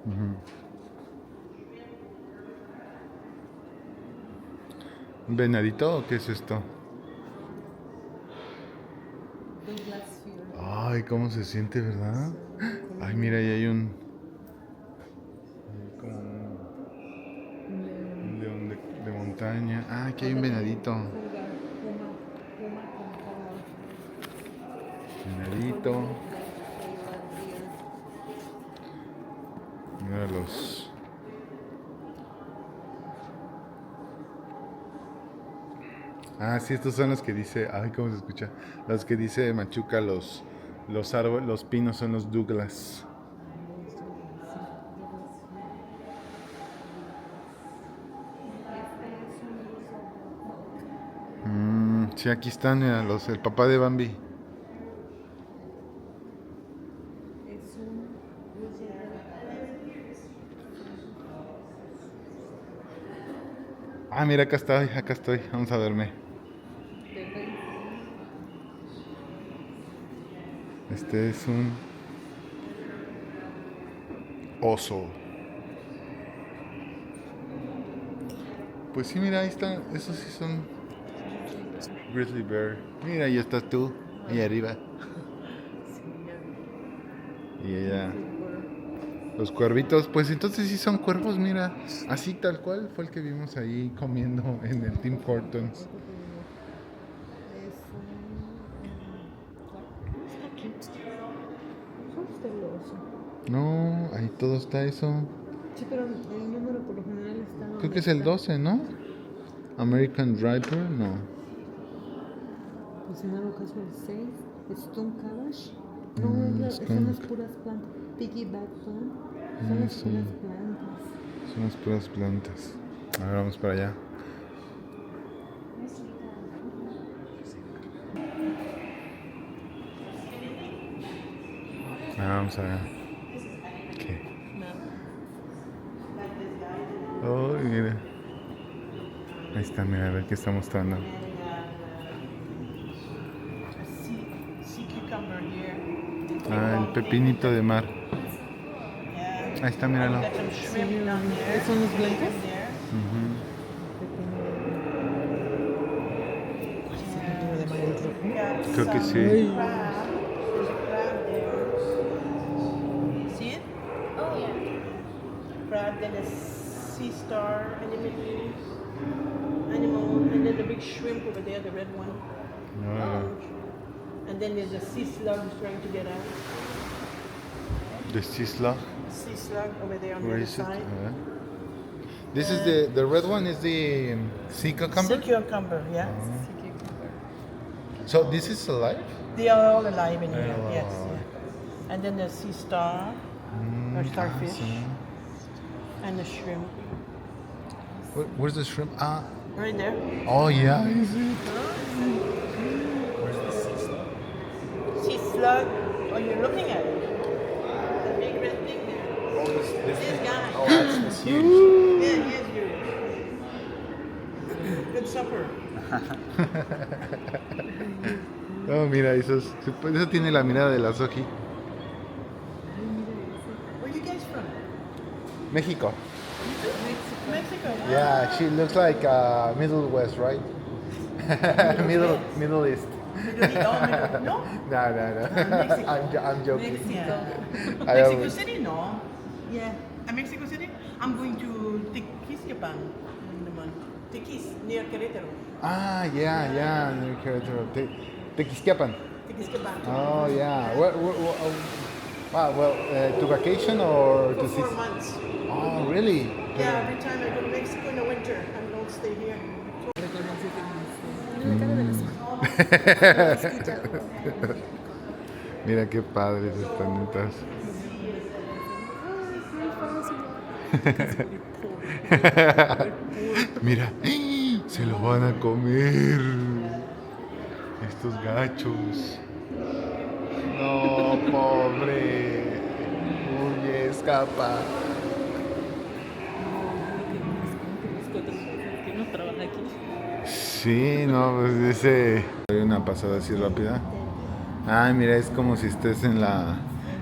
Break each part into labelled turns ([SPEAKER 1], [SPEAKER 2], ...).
[SPEAKER 1] Ujú. ¿Un venadito o qué es esto? Ay, cómo se siente, ¿verdad? Ay, mira, ahí hay como un león de montaña. Ah, aquí hay un venadito. Venadito. Mira los. Ah, sí, estos son los que dice. Ay, cómo se escucha. Los que dice Machuca, los árboles, los pinos son los Douglas. Sí, aquí están, mira, el papá de Bambi. Ah, mira, acá estoy, acá estoy. Vamos a verme. Este es un oso. Pues sí, mira, ahí están. Esos sí son grizzly bear. Mira, ahí estás tú, ahí arriba. Y ella. Los cuervitos, pues entonces sí son cuervos, mira. Así tal cual fue el que vimos ahí comiendo en el Tim Hortons. No, ahí todo está eso.
[SPEAKER 2] Sí, pero el número por lo general está
[SPEAKER 1] Creo
[SPEAKER 2] donde
[SPEAKER 1] que es el
[SPEAKER 2] está.
[SPEAKER 1] 12, ¿no? American Driver, no.
[SPEAKER 2] Pues en dado caso el 6, Stone Cabbage. No, son las
[SPEAKER 1] Skunk.
[SPEAKER 2] puras plantas. Piggyback plant. Son las
[SPEAKER 1] Sí,
[SPEAKER 2] puras plantas.
[SPEAKER 1] son las puras plantas. A ver, vamos para allá. Vamos a ver. ¿Qué? Ay, mira. Ahí está, mira, a ver qué está mostrando.
[SPEAKER 3] Sea cucumber here.
[SPEAKER 1] Ah, el pepinito de mar.
[SPEAKER 3] Yeah.
[SPEAKER 1] Ahí está, míralo.
[SPEAKER 3] Got some shrimp down there.
[SPEAKER 2] ¿Son los blancos?
[SPEAKER 3] There.
[SPEAKER 1] Creo que sí.
[SPEAKER 3] There's a crab there. See it?
[SPEAKER 4] Oh, yeah.
[SPEAKER 3] Crab, then a sea star, animal, and then the big shrimp over there, the red one.
[SPEAKER 1] Ah,
[SPEAKER 3] And then there's a sea slug who's trying to get out.
[SPEAKER 1] the sea slug.
[SPEAKER 3] Sea slug over there on the
[SPEAKER 1] Where
[SPEAKER 3] other
[SPEAKER 1] is it?
[SPEAKER 3] side.
[SPEAKER 1] A ver. This is the red one is the sea cucumber.
[SPEAKER 3] Sea cucumber, yeah.
[SPEAKER 1] So this is alive?
[SPEAKER 3] They are all alive in here,
[SPEAKER 1] Oh.
[SPEAKER 3] yes. Yeah. And then the sea star, or starfish, and the shrimp.
[SPEAKER 1] Where's the shrimp? Ah,
[SPEAKER 3] Right there.
[SPEAKER 1] oh yeah.
[SPEAKER 3] Sea slug. Oh, you're looking at it. The big red thing there. This guy.
[SPEAKER 5] Oh, that's huge.
[SPEAKER 3] Yeah, he is huge. Good supper.
[SPEAKER 1] Oh, mira, eso tiene la mirada de la Soji.
[SPEAKER 3] Where are you guys from?
[SPEAKER 1] México.
[SPEAKER 3] Mexico. Wow.
[SPEAKER 1] Yeah, she looks like Middle West, right? Middle East.
[SPEAKER 3] Middle East. Oh, Middle. No?
[SPEAKER 1] No.
[SPEAKER 3] Mexico.
[SPEAKER 1] I'm joking.
[SPEAKER 3] Yeah.
[SPEAKER 1] I
[SPEAKER 3] Mexico
[SPEAKER 1] always-
[SPEAKER 3] City, no? Yeah. Mexico City? I'm going to Tequisquiapan in the month. Tequis, near Querétaro.
[SPEAKER 1] Ah, yeah, near Querétaro. Tequisquiapan.
[SPEAKER 3] Tequisquiapan.
[SPEAKER 1] Oh, yeah. Well, to vacation or
[SPEAKER 3] For
[SPEAKER 1] to
[SPEAKER 3] 4
[SPEAKER 1] see?
[SPEAKER 3] months.
[SPEAKER 1] Oh, really?
[SPEAKER 3] Yeah, every time I go to Mexico in the winter, I don't stay here.
[SPEAKER 1] Mira qué padres están netas. Mira, se lo van a comer estos gachos. No, pobre. Huye, escapa.
[SPEAKER 2] Que no trabaja aquí.
[SPEAKER 1] Sí, no, pues ese. Doy una pasada así rápida. Ay, mira, es como si estés en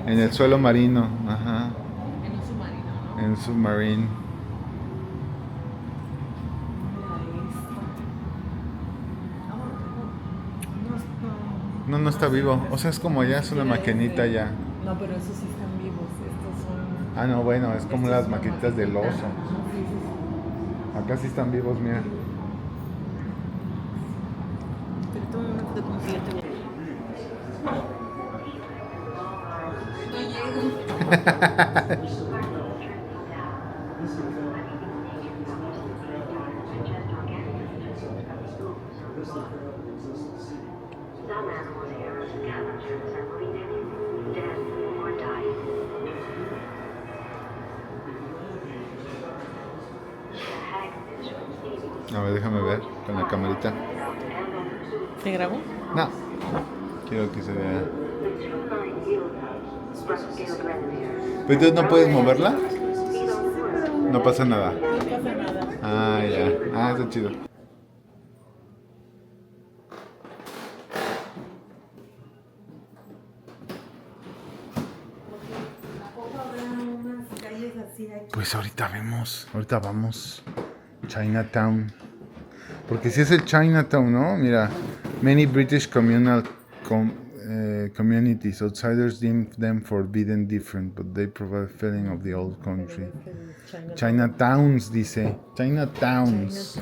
[SPEAKER 1] el suelo marino. Ajá.
[SPEAKER 2] En un submarino.
[SPEAKER 1] En Submarine. No está vivo. O sea, es como ya es una maquinita ya.
[SPEAKER 2] No, pero esos sí están vivos. Estos son.
[SPEAKER 1] Ah, no, bueno, es como las maquinitas del oso.
[SPEAKER 2] Sí, sí, sí.
[SPEAKER 1] Acá sí están vivos, mira.
[SPEAKER 2] Pero toma una foto como si yo te viera. No llego.
[SPEAKER 4] Some animals here are scavengers and lead anything, dead or dying. The hagfish from sea
[SPEAKER 1] A ver, déjame ver con la camarita.
[SPEAKER 2] ¿Te grabo?
[SPEAKER 1] No. Quiero que se vea.
[SPEAKER 4] the two-line yield rough-scaled red bears.
[SPEAKER 1] ¿Pero entonces no puedes moverla?
[SPEAKER 4] Feed on worms.
[SPEAKER 1] No pasa nada.
[SPEAKER 2] No pasa nada.
[SPEAKER 1] Ah, ya. Ah, está chido. Pues ahorita vamos. Chinatown. Porque si es el Chinatown, ¿no? Mira, many British communities, outsiders deem them forbidden different, but they provide a feeling of the old country. Chinatowns, dice. Chinatowns.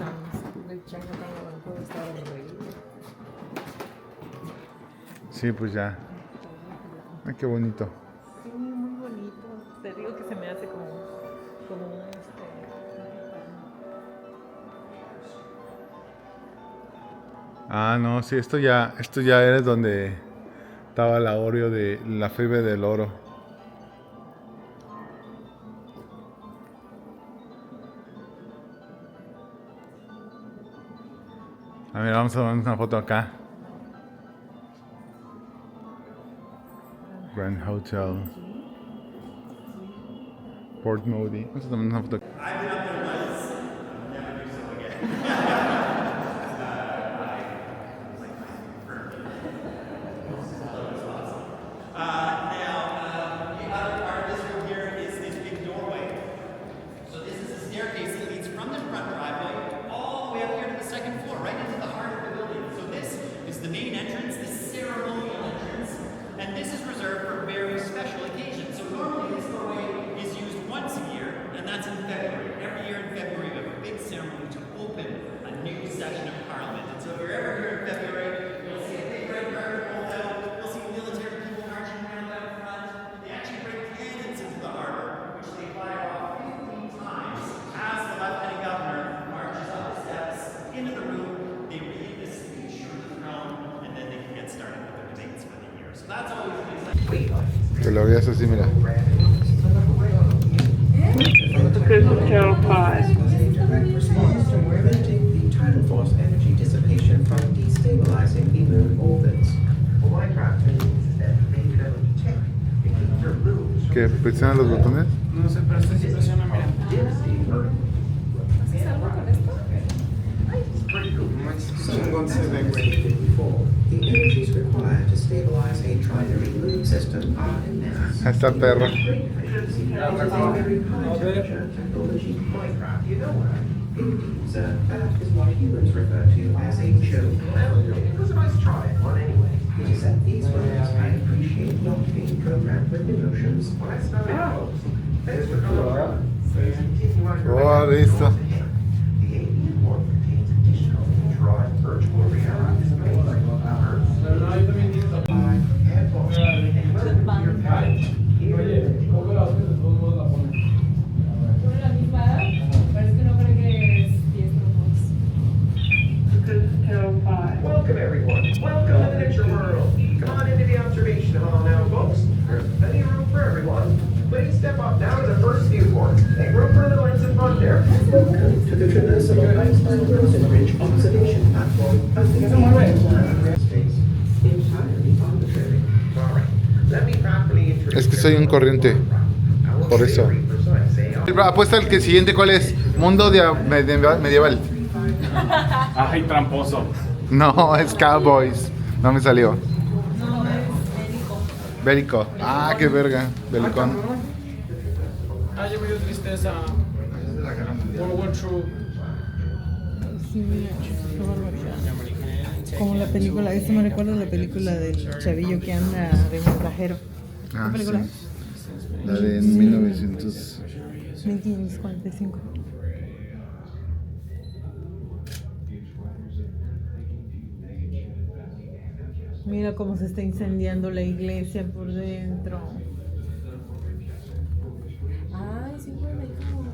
[SPEAKER 1] Sí, pues ya. Ay, qué bonito.
[SPEAKER 2] Sí, muy bonito. Te digo que se me hace como un
[SPEAKER 1] Ah, no, sí, esto ya era donde estaba la Oreo de la fiebre del oro. A ver, vamos a tomar una foto acá. Grand Hotel. Port Moody. Vamos a tomar una foto.
[SPEAKER 5] The other part of this room here is this big doorway. So this is a staircase that leads from the front driveway all the way up here to the second floor, right into the heart of the building. So this is the main entrance, the ceremonial entrance, and this is reserved for very special occasions. So normally this doorway is used once a year, and that's in February. Every year in February, we have a big ceremony to open a new session of Parliament. And so if you're ever here in February, you'll see a big red carpet rolled out. You'll see military people marching around out front. They actually bring cannons into the harbor, which they fire off 15 times as the Lieutenant Governor marches up the steps into the room. They read the speech from the throne, and then they can get started with their debates for the year. So that's always an exciting.
[SPEAKER 1] Que lo veas así, mira.
[SPEAKER 6] Hotel 5.
[SPEAKER 7] Direct response to preventing the tidal force energy dissipation from destabilizing the moon orbits. For Minecraft, maybe that would detect and keep your moons from
[SPEAKER 1] ¿Qué? ¿Presionan los botones?
[SPEAKER 6] No sé, pero estoy presiona, mira.
[SPEAKER 7] The energies required to stabilize a trinary moon system are immense.
[SPEAKER 1] Esta perra.
[SPEAKER 7] Minecraft, you know what? That is what humans refer to as a joke. Well, it was a nice try, one anyway. It is at these moments I appreciate not being programmed with emotions. Well, that's not it, folks. Thanks for coming.
[SPEAKER 1] Oh, listo.
[SPEAKER 7] The alien world contains additional drawing virtual reality.
[SPEAKER 6] Hotel 5.
[SPEAKER 7] Welcome everyone. Welcome to the Miniature World. Come on into the observation hall now, folks. There's plenty of room for everyone. Please step up now to the first viewport. Make room for the lights in front there. Welcome to the traversable Einstein-Rosen Bridge observation platform. Space entirely arbitrary. All right. Let me properly introduce.
[SPEAKER 1] Es que soy un corriente. Por eso. Apuesta el que siguiente, ¿cuál es? Mundo medieval.
[SPEAKER 6] Ay, tramposo.
[SPEAKER 1] No, es Cowboys. No me salió.
[SPEAKER 2] No, es bélico.
[SPEAKER 1] Bélico. Ah, qué verga. Belicón.
[SPEAKER 6] ya me dio tristeza. World War II.
[SPEAKER 2] Sí, mira, qué barbaridad. Como la película, esto me recuerda a la película del chavillo que anda de mensajero.
[SPEAKER 1] Ah,
[SPEAKER 2] ¿Qué película
[SPEAKER 1] sí. La de 1900.
[SPEAKER 2] 1545. Mira cómo se está incendiando la iglesia por dentro. Ay, sí, huele como...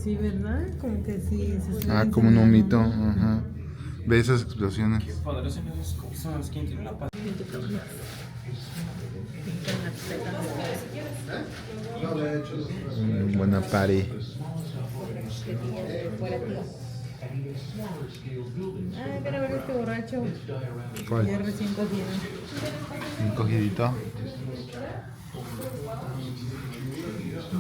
[SPEAKER 2] Sí, ¿verdad? Como que sí. Se está
[SPEAKER 1] Ah, como un humito.
[SPEAKER 2] incendiando.
[SPEAKER 1] Ajá. Ve esas explosiones.
[SPEAKER 6] Padre, son esas cosas. ¿Quién tiene la paz?
[SPEAKER 1] Buena party.
[SPEAKER 2] Ay, mira, a ver este borracho.
[SPEAKER 1] ¿Cuál?
[SPEAKER 2] Ya recién cogido.
[SPEAKER 1] Un cogidito.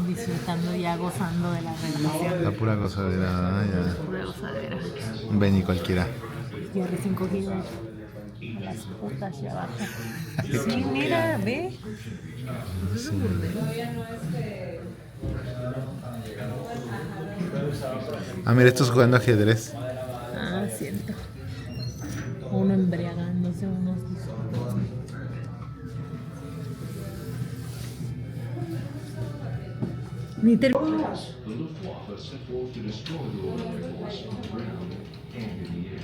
[SPEAKER 2] Disfrutando ya, gozando de la relación.
[SPEAKER 1] La pura gozadera. Ya.
[SPEAKER 2] Pura gozadera.
[SPEAKER 1] Ven y cualquiera.
[SPEAKER 2] Ya recién cogido. A las putas de abajo. Sí, mira, ve. Pues es un burdel.
[SPEAKER 1] Ah, mira, estos jugando ajedrez.
[SPEAKER 2] Ah, siento. Uno embriagándose, unos disfrutando. Ni ter...
[SPEAKER 8] The Luftwaffe set forth to destroy the Allied force on the ground and in the air.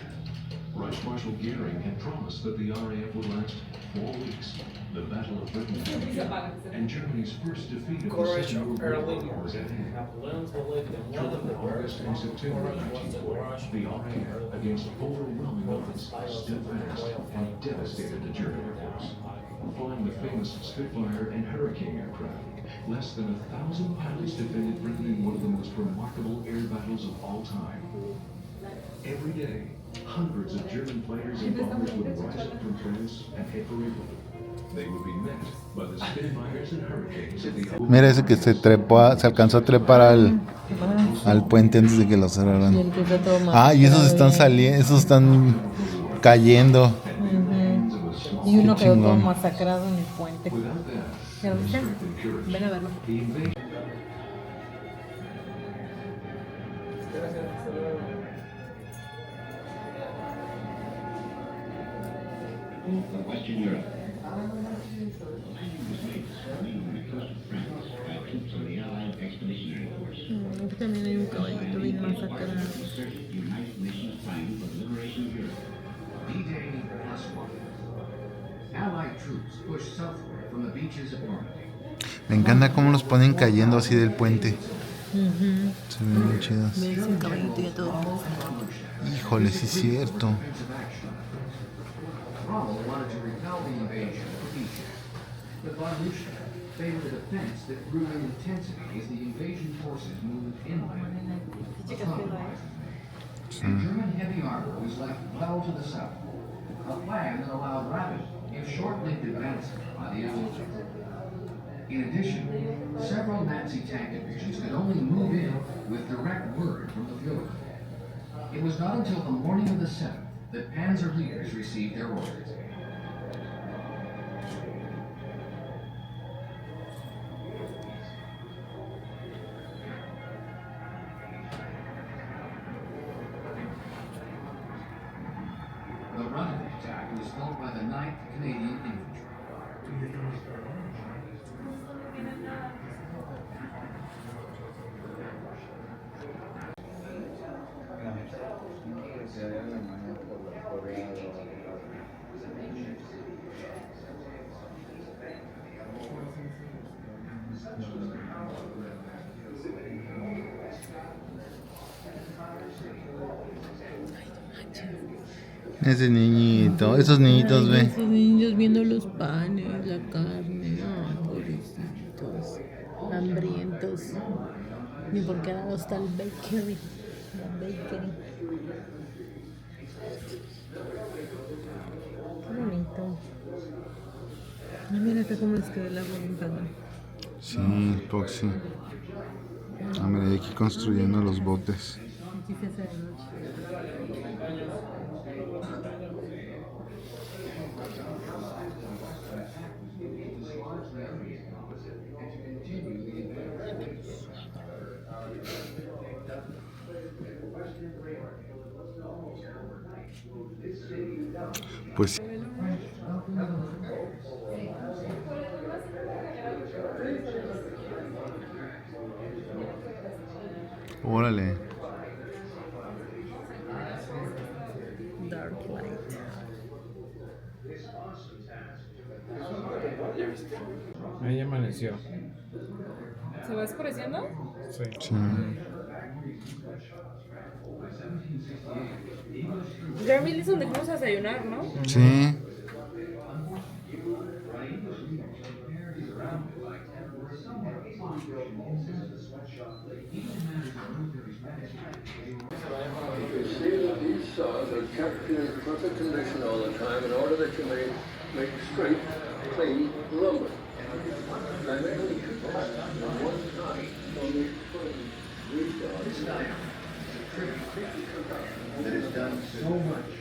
[SPEAKER 8] Reich Marshal Goering had promised that the RAF would last 4 weeks. The Battle of Britain began, and Germany's first defeat of the Second World War was at hand. Throughout August and September 1940, the RAF, against overwhelming odds, stood fast and devastated the German Air Force. Flying the famous Spitfire and Hurricane aircraft, less than 1,000 pilots defended Britain in one of the most remarkable air battles of all time. Every day, hundreds of German fighters and bombers would rise up from France and head for Italy. They would be met by the Spitfires and Hurricanes of the
[SPEAKER 1] Mira ese que se trepó, se alcanzó a trepar al puente antes de que lo
[SPEAKER 2] Y
[SPEAKER 1] cerraran.
[SPEAKER 2] el que está todo mal.
[SPEAKER 1] Ah, y esos están saliendo, esos están cayendo.
[SPEAKER 2] Y uno
[SPEAKER 1] Qué
[SPEAKER 2] quedó todo
[SPEAKER 1] chingón.
[SPEAKER 2] masacrado en el puente. ¿Ya lo viste? Ven a verlo.
[SPEAKER 8] Western Europe.
[SPEAKER 2] Aquí también hay un caballito bien masacrado.
[SPEAKER 9] D-Day plus one. Allied troops pushed southward from the beaches of Normandy.
[SPEAKER 1] Me encanta cómo los ponen cayendo así del puente. Se ven bien chidas.
[SPEAKER 2] Ves un caballito ya todo masacrado.
[SPEAKER 1] Híjole, sí es cierto.
[SPEAKER 9] Rommel wanted to repel the invasion of Egypt, but von Lucia favored a defense that grew in intensity as the invasion forces moved inland. A compromise was made, and German heavy armor was left well to the south, a plan that allowed rapid, if short-lived advancement by the Allies. In addition, several Nazi tank divisions could only move in with direct word from the Führer. It was not until the morning of the 7th that Panzer leaders received their orders. The run of the attack was held by the 9th Canadian Infantry.
[SPEAKER 1] Ese niñito, esos niñitos, ve.
[SPEAKER 2] Esos niños viendo los panes, la carne. Ay, pobrecitos. Hambrientos. Ni por qué lado está el bakery. La bakery. Qué bonito. Ay, mira acá cómo les quedó el agua bien padre.
[SPEAKER 1] Sí, epoxi. Ah, mira, y aquí construyendo los botes.
[SPEAKER 2] Aquí se hace de noche.
[SPEAKER 1] Pues órale.
[SPEAKER 2] Dark light.
[SPEAKER 6] Ahí amaneció.
[SPEAKER 10] ¿Se va oscureciendo?
[SPEAKER 6] Sí.
[SPEAKER 1] Sí.
[SPEAKER 10] Ya vi donde fuimos a desayunar, ¿no?
[SPEAKER 1] Sí.
[SPEAKER 11] You see that these saws are kept in perfect condition all the time in order that you may make straight, clean lumber. And they only two parts on one side, so they put these saws.
[SPEAKER 9] This diamond is a tribute that has done so much.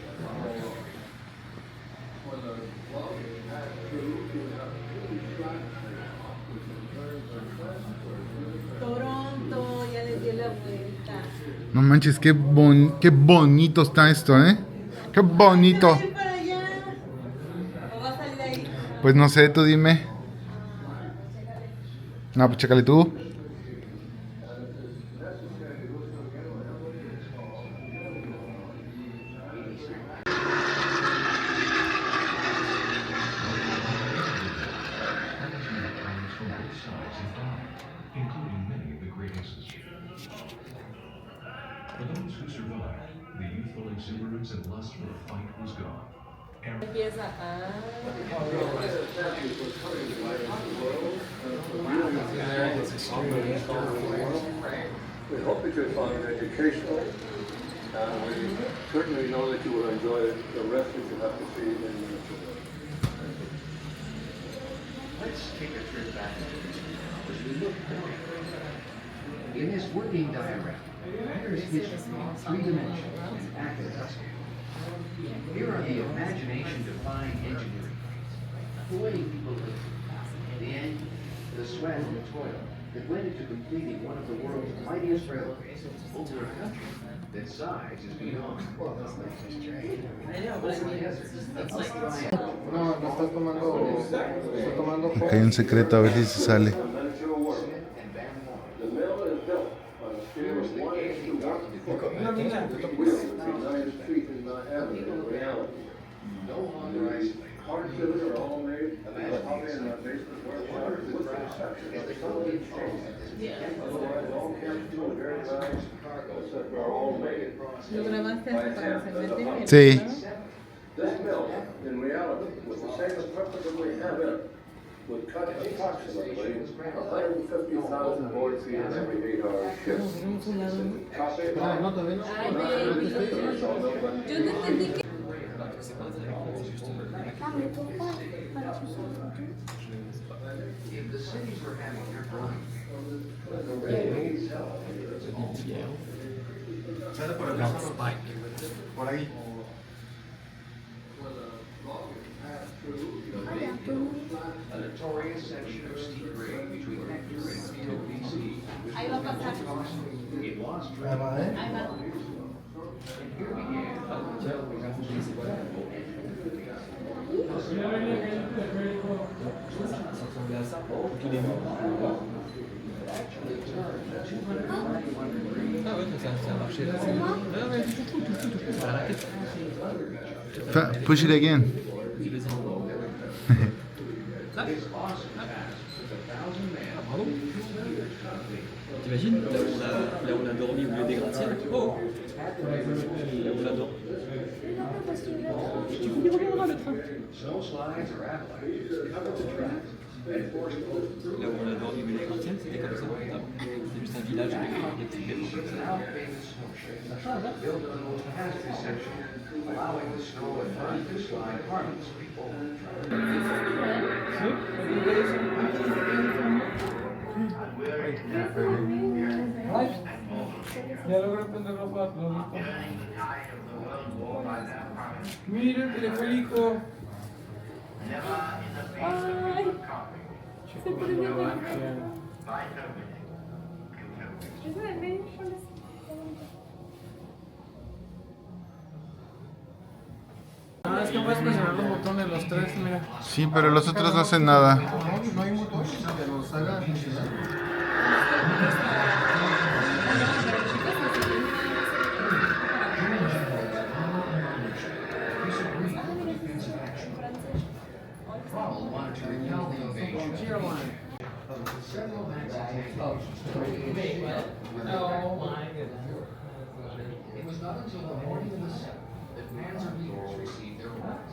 [SPEAKER 11] When the log is passed through, you have two slats which in turn are transferred.
[SPEAKER 10] Toronto, ya les di la vuelta.
[SPEAKER 1] No manches, qué bonito está esto, ¿eh? Qué bonito.
[SPEAKER 10] ¿Vas a ir para allá? ¿O vas a salir de ahí?
[SPEAKER 1] Pues no sé, tú dime. No, pues chécale tú.
[SPEAKER 8] From both sides have died, including many of the greatest. For those who survived, the youthful exuberance and lust for a fight was gone.
[SPEAKER 10] Empieza a...
[SPEAKER 11] We hope that you found it educational, and we certainly know that you will enjoy the rest that you have to see in Minnesota.
[SPEAKER 9] Let's take a trip back into history now as we look forward. In this working diagram, there's history in 3 dimensions and active scale. Here are the imagination-defying engineering feats, the way people lived, the anger, the sweat and the toil that went into completing one of the world's mightiest railways over a country that size is beyond. Over deserts,
[SPEAKER 1] Acá hay un secreto, a ver si se sale.
[SPEAKER 11] The mill is built on a scale of 1 to 1 wheels between 9 feet in diameter in reality. Parts of it are all made probably in a basement workshop with the exception of some otherwise all kept to a very nice that are all made
[SPEAKER 2] ¿Lo grabaste
[SPEAKER 11] by
[SPEAKER 2] hasta
[SPEAKER 11] hand.
[SPEAKER 2] para servirte?
[SPEAKER 1] Sí.
[SPEAKER 11] This mill, in reality, with the same equipment that we have in it, would cut approximately 150,000 board feet in every 8-hour shift. Copy.
[SPEAKER 10] Yo te entendí que...
[SPEAKER 9] If the cities were having their growing, a notorious section of steep grade between Hector and Vito BC.
[SPEAKER 10] Ahí va a pasar.
[SPEAKER 9] It lost track.
[SPEAKER 10] Ahí va.
[SPEAKER 9] And here began actually turned a 291 degree.
[SPEAKER 1] Push it again.
[SPEAKER 9] This awesome task took 1,000 men, 2 years to complete.
[SPEAKER 12] T'imagines, là où on a dormi au milieu des gratte-ciels. Oh, là où on a dormi. Tu reviendras le train.
[SPEAKER 9] Snowslides or avalanches covered the tracks and forced both.
[SPEAKER 12] Là où on a dormi au milieu des gratte-ciels, c'était comme ça. C'était juste un village avec des petits maisons comme
[SPEAKER 9] The
[SPEAKER 12] ça.
[SPEAKER 9] now famous snowshed, built in the most hazardous section, allowing the snow and mud to slide harmlessly over the track.
[SPEAKER 6] Ya logré prender los patos. Mira el teleférico.
[SPEAKER 10] Ay, se prendió el
[SPEAKER 6] es que puedes presionar los botones, los tres, mira.
[SPEAKER 1] Sí, pero los otros no hacen nada.
[SPEAKER 6] No hay motor que los haga funcionar.
[SPEAKER 9] It was not until the morning of the 7th that Panzer leaders received their orders.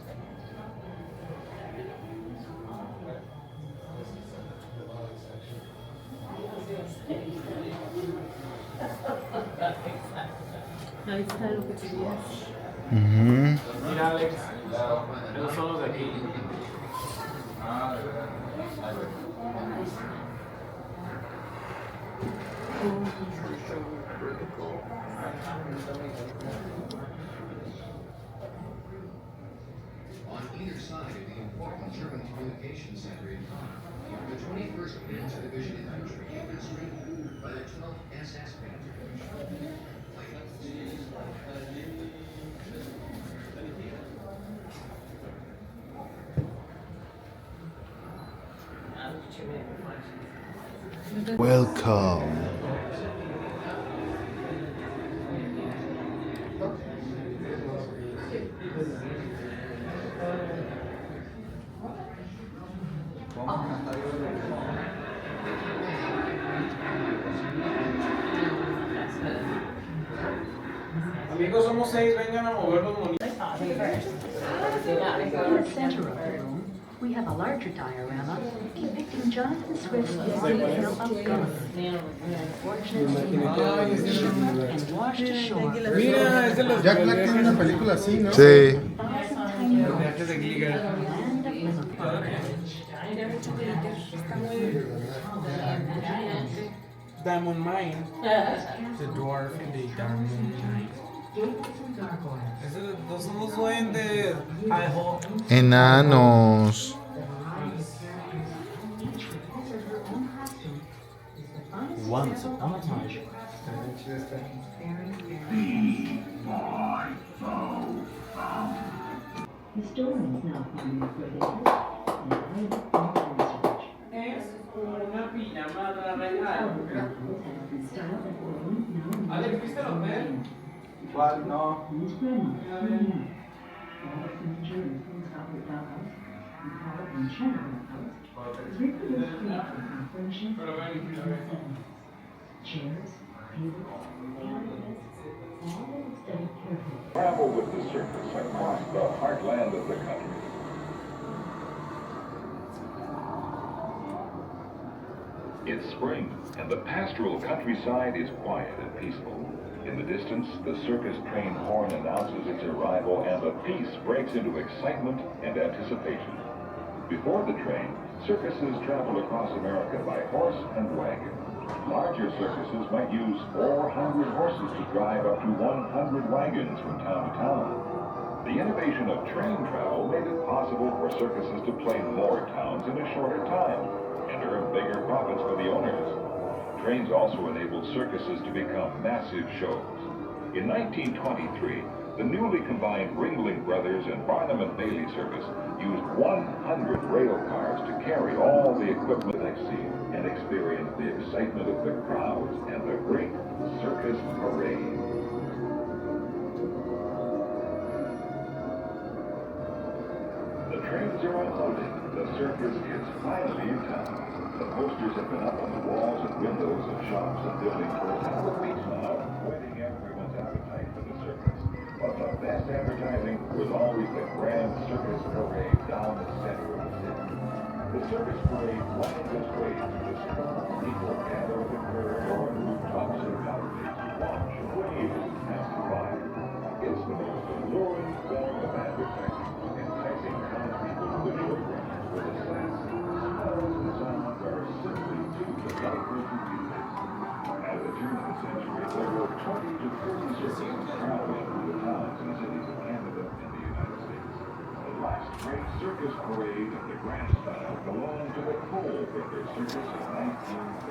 [SPEAKER 2] Ahí está lo que querías.
[SPEAKER 6] Mira, Alex, esos son los de aquí.
[SPEAKER 9] On either side of the important German communications center in Prague, the 21st Panzer Division infantry came in strengthened by the 12th SS Panzer Division.
[SPEAKER 1] Welcome.
[SPEAKER 6] Amigos, somos 6, vengan a mover los monitos.
[SPEAKER 13] In the center of the room, we have a larger diorama depicting Jonathan Swift's tale of guns. Unfortunately, the shipwreck and washed ashore.
[SPEAKER 6] Mira, es de los
[SPEAKER 1] Jack Black tiene una película así, ¿no? Sí.
[SPEAKER 6] viajes de Giga.
[SPEAKER 13] Land of Liverpool.
[SPEAKER 6] Diamond Mine. The Dwarf in the Diamond Mine. Esos son los duendes.
[SPEAKER 1] Enanos.
[SPEAKER 12] Once upon a time.
[SPEAKER 13] Historians now find that where they live,
[SPEAKER 6] Es una pijamada real.
[SPEAKER 13] Alex,
[SPEAKER 6] ¿viste el hotel?
[SPEAKER 13] ¿Cuál? No. His grandmother, Mary, all of the German things out with Bauhaus, and Paul and China Bauhaus, reproduced free from furnishing in the 70s. Chairs, tables, cabinets, all of it studied carefully.
[SPEAKER 8] Travel with the circus across the heartland of the country. It's spring, and the pastoral countryside is quiet and peaceful. In the distance, the circus train horn announces its arrival, and the peace breaks into excitement and anticipation. Before the train, circuses travel across America by horse and wagon. Larger circuses might use 400 horses to drive up to 100 wagons from town to town. The innovation of train travel made it possible for circuses to play more towns in a shorter time and earn bigger profits for the owners. Trains also enabled circuses to become massive shows. In 1923, the newly combined Ringling Brothers and Barnum and Bailey Circus used 100 rail cars to carry all the equipment they see and experience the excitement of the crowds and the great circus parade. The trains are unloading. The circus is finally in town. The posters have been up on the walls and windows of shops and buildings for a couple of weeks now, whetting everyone's appetite for the circus. But the best advertising was always the grand circus parade down the center of the city. The circus parade winds its way through the city. People gather at the curb or on rooftops and balconies to watch and wave as it passes by. It's the most alluring form of advertising, enticing townspeople to the showgrounds where the sights, smells, and sounds are simply too delightful to resist. At the turn of the century, there were 20 to 30 circuses traveling through the towns and cities of Canada and the United States. The last great circus parade of the grand style belonged to the Cole Brothers Circus in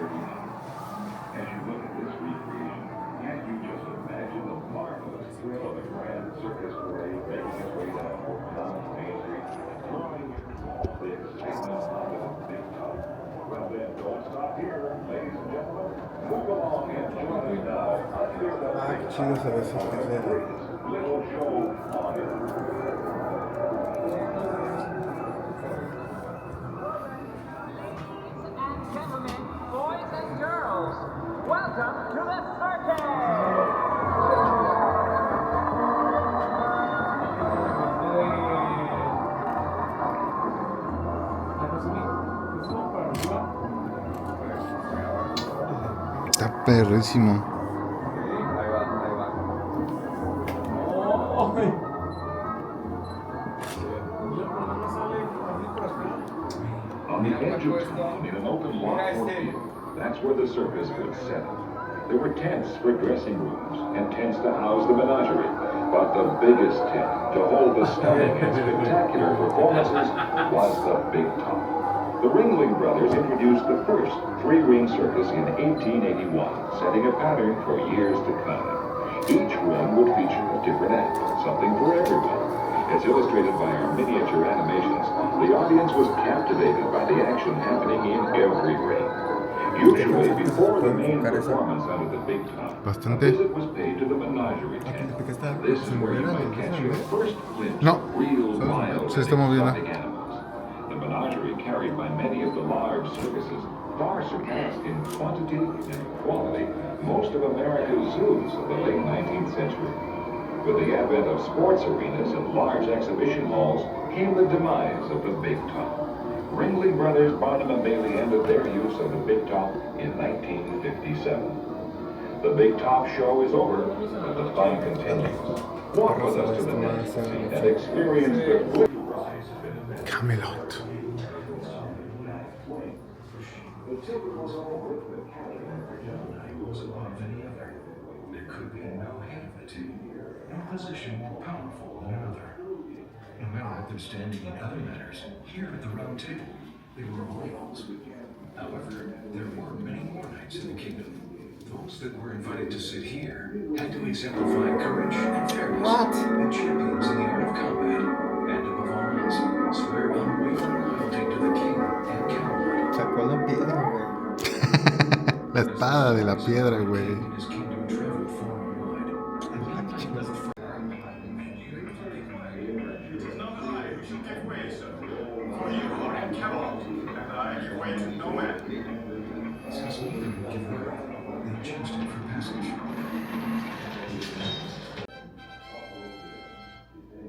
[SPEAKER 8] 1939. As you look at this recreation, can't you just imagine the marvelous thrill of a grand circus parade making its way down Old Town?
[SPEAKER 1] Ah, qué chido se ve ese pecero.
[SPEAKER 7] Boys and girls, welcome to the circus!
[SPEAKER 1] Está perrísimo.
[SPEAKER 8] On the edge of town, in an open lot or field, that's where the circus would set up. There were tents for dressing rooms and tents to house the menagerie. But the biggest tent to hold the stunning and spectacular performances was the Big Top. The Ringling Brothers introduced the first three-ring circus in 1881, setting a pattern for years to come. Each ring would feature a different act, something for everyone. As illustrated by our miniature animations, the audience was captivated by the action happening in every ring. Usually, before the main performance under the Big Top, a visit was paid to the menagerie tent. This is where you might catch your first glimpse of real wild and exotic animals. The menagerie, carried by many of the large circuses, far surpassed in quantity and quality most of America's zoos of the late 19th century. With the advent of sports arenas and large exhibition halls came the demise of the Big Top. Ringling Brothers, Barnum and Bailey ended their use of the Big Top in 1957. The Big Top show is over, but the fun continues. Walk with us to the next scene and experience the glorious rise of innovation.
[SPEAKER 1] Camelot.
[SPEAKER 8] There could be no head of the two, no position more powerful than another. No matter what their standing in other matters, here at the round table, they were all equals. However, there were many more knights in the kingdom. Those that were invited to sit here had to exemplify courage and fairness, and champions in the art of combat, and above all else, swear unwavering loyalty to the king and Camelot.
[SPEAKER 1] Sacó la piedra, güey. La espada de la piedra, güey.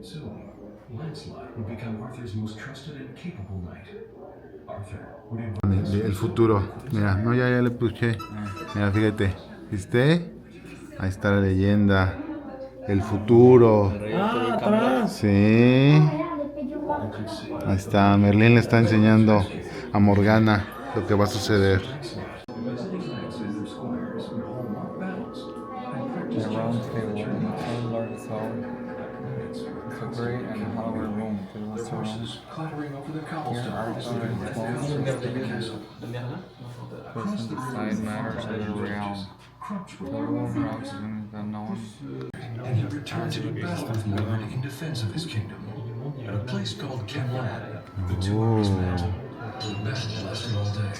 [SPEAKER 8] Soon, Lancelot would become Arthur's most trusted and capable knight. Arthur would invite
[SPEAKER 1] El futuro. Mira, no, ya le puse. Mira, fíjate. ¿Viste? Ahí está la leyenda. El futuro.
[SPEAKER 6] Ah, atrás.
[SPEAKER 1] Sí. Ahí está. Merlín le está enseñando a Morgana lo que va a suceder.
[SPEAKER 14] The round table in the tall large hall. It's a great and hollow room filled with surround. Here Arthur and 12 sisters person decide matters of the realm. The rule rocks in the known.
[SPEAKER 8] and he returned to the battle with Mordred in defense of his kingdom. At a place called Camelot, the two armies met. The battle lasted all day.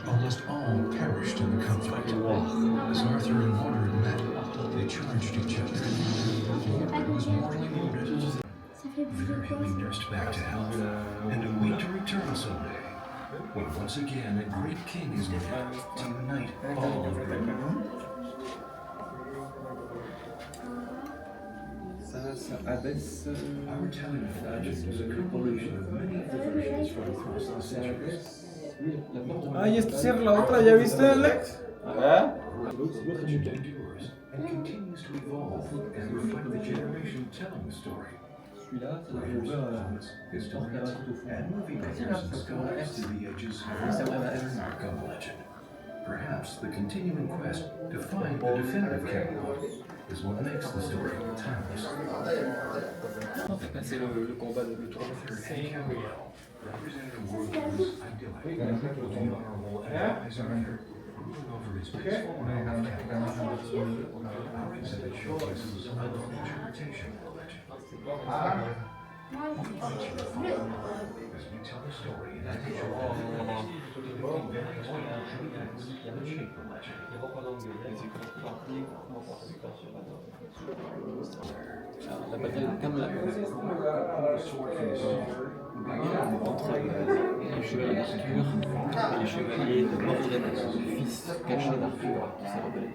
[SPEAKER 8] Almost all perished in the conflict. As Arthur and Mordred met, they charged each other. Mordred was mortally wounded. There he'll be nursed back to health, and a week to return someday, when once again a great king is needed to unite all of Britain. Our telling of legend is a compilation of many of the versions from across the centuries.
[SPEAKER 6] Ay, esta cierra la otra, ¿ya viste, Alex?
[SPEAKER 8] Legend endures and continues to evolve and reflect the generation telling the story. Writers, poets, historians, and movie makers and scholars through the ages have become legend. Perhaps the continuing quest to find the definitive Camelot is what makes the story timeless.
[SPEAKER 14] C'est le combat de tour.
[SPEAKER 8] Represented a world whose idyllic, with honorable and wise Arthur ruling over his peaceful realm of Camelot. Our exhibit showcases a local interpretation of the legend. We invite you to follow along as we tell the story in visual
[SPEAKER 12] La bataille comme la entre les chevaliers d'Arthur et les chevaliers de Mordred, fils caché d'Arthur qui s'est rebellé.